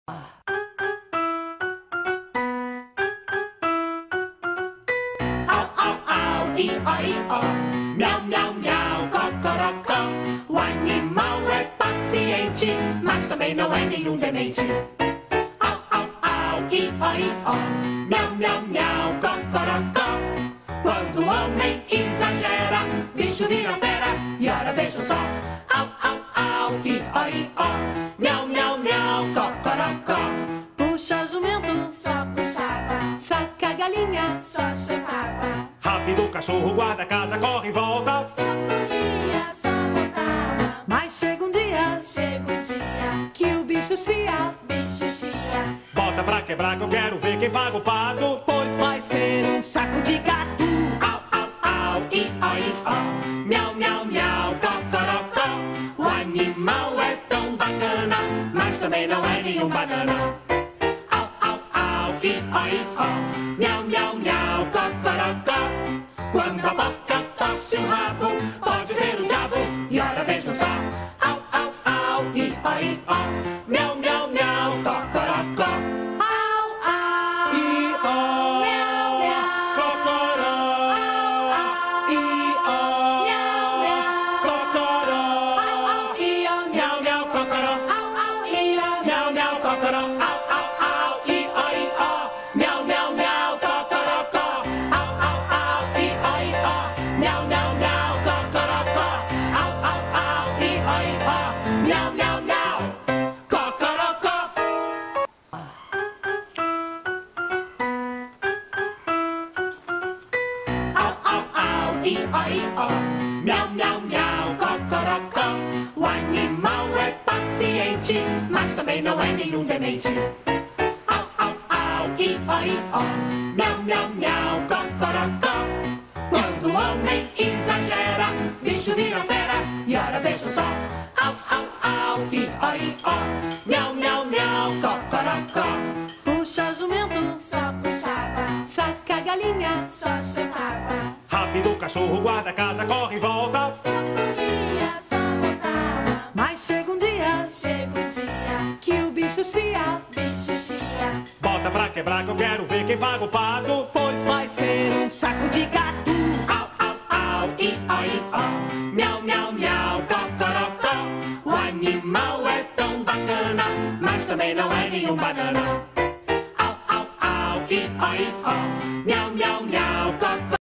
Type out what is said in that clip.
Au, au, au, i-o, miau, miau, miau, cocorocó. O animal é paciente, mas também não é nenhum demente. Au, au, au, i-o, miau, miau, miau, cocorocó. Quando o homem exagera, bicho vira fera. E ora vejam só. Au, au, au, i-o, miau, miau, miau, cocorocó. Puxa jumento, Só puxava, saca a galinha, só chocava. Rápido o cachorro guarda a casa, corre e volta. Só corria, só voltava. mas chega um dia Chega o dia, que o bicho chia. bicho chia. Bota pra quebrar que eu quero ver quem paga o pato. Pois vai ser um saco de gato. Au, au, au, i-o, miau, miau, miau, cocorocó. O animal é tão bacana, mas também não é nenhum banana. Au, au, au, i-o, miau, miau, miau, cocorocó. Quando a boca torce o rabo, pode ser o diabo. E ora vejam só. Au, au, au, i-o, miau, miau, miau, cocorocó. Au, au, I-ó, miau, miau. cocoró. I-ó, cocoró. Miau, miau, cocoró. Miau, miau, cocoró. Au, au, au, i-o, miau, miau, miau, cocorocó. Au, au, au, i-o, miau, miau, miau, cocorocó. Au, au, au, i-o, miau, miau, miau, cocorocó. Au, au, au, i-o, miau, miau, miau, cocorocó. O animal é paciente, mas também não é nenhum demente. Au, au, au, i-o, miau, miau, miau, cocorocó. Quando o homem exagera, bicho vira fera. E ora vejam só. Au, au, au, i-o, miau, miau, miau, cocorocó. Puxa jumento, Só puxava, saca a galinha, só chocava. Rápido o cachorro guarda a casa, corre e volta. Só corria, só voltava. mas chega um dia Chega o dia, que o bicho chia.